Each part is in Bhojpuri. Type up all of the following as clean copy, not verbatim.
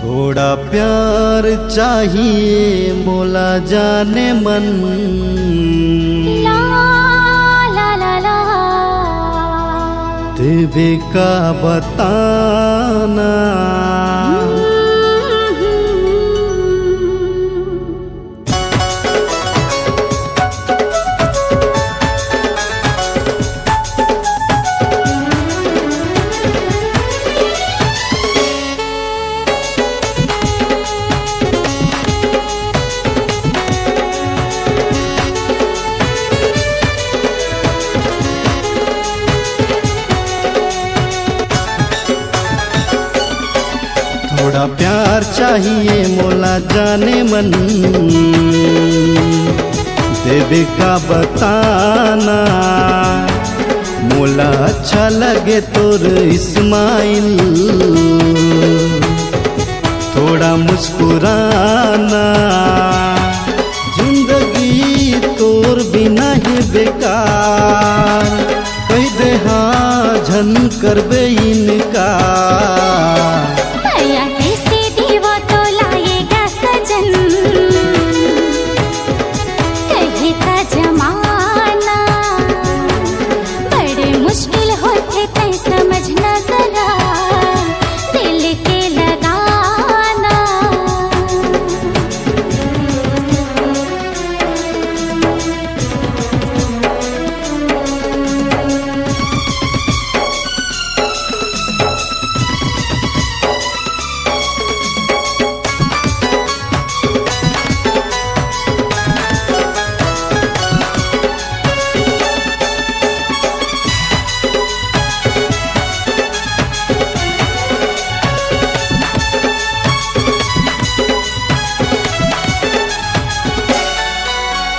थोड़ा प्यार चाहिए मोला जाने मन। ला ला ला ला देवे का बताना। थोड़ा प्यार चाहिए मोला जाने मन। देवे का बताना। मोला अच्छा लगे तोर इस्माइल। थोड़ा मुस्कुराना। जिंदगी तोर बिना ही बेकार। कह दे हाँ झन करबे इनकार।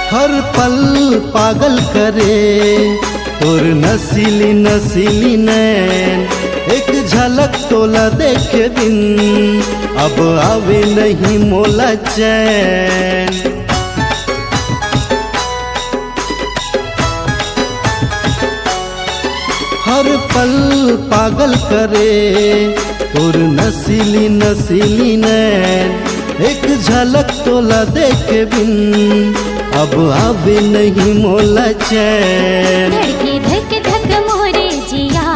हर पल पागल करे तोर नसीली नसीली नैन। एक झलक तोला देखे बिन अब आवे नहीं मोला चैन। हर पल पागल करे तोर नसीली नसीली नैन। एक झलक तोला देखे बिन अब आवे नहीं मोला चैन। धड़के धक धक मोरे जिया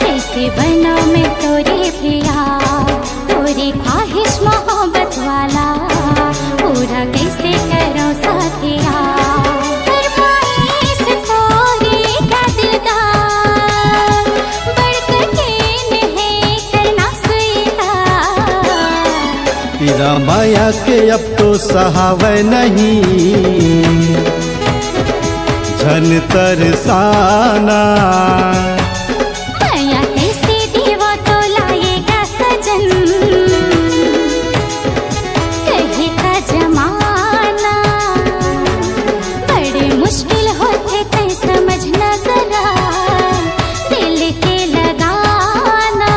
कैसे बना मैं तोरे प्रिया। तोरे ख्वाहिश मोहब्बत वाला पूरा कैसे करो साथिया। फरमाइश तोरे का दिलदार बढ़कर के है करना स्वीकार। तेरा माया के अब तो सहावे नहीं झन तरसाना। माया कैसे दीवा तो लाएगा सजन कहे का जमाना। बड़े मुश्किल होते तय समझना जरा दिल के लगाना।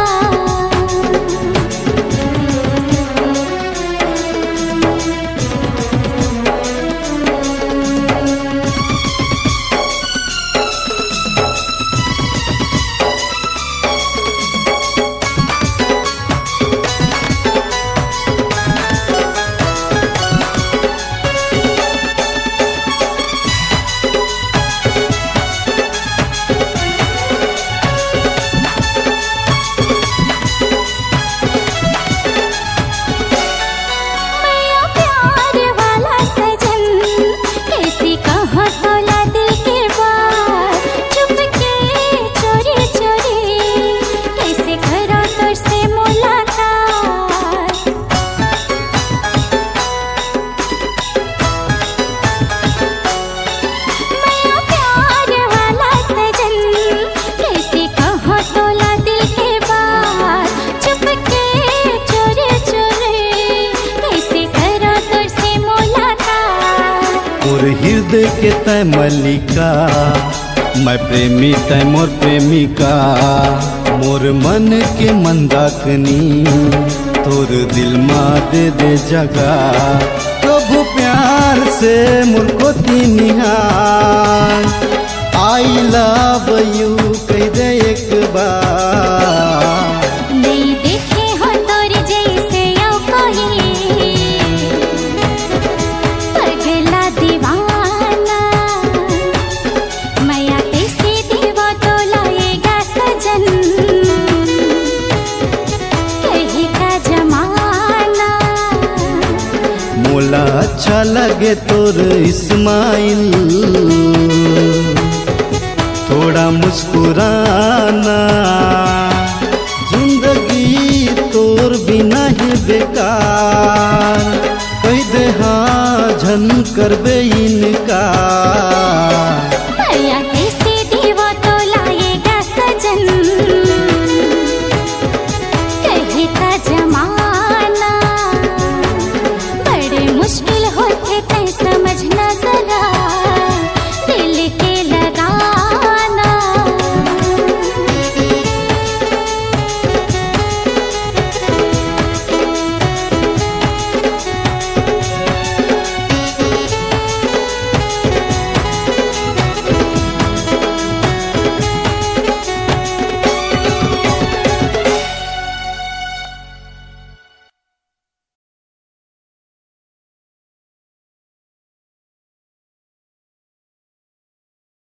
हृदय के तय मल्लिका। मैं प्रेमी तय मोर प्रेमिका। मोर मन के मंदाकिनी तोर दिल मा दे दे जगह। प्रभु प्यार से मुझको निहार। आई लव यू कह दे एक बार। नहीं देखे हो तोर जैसे इस्माइल थोड़ा मुस्कुराना, जिंदगी तोर बिना ही बेकार, कह दे हाँ झन करबे इनकार।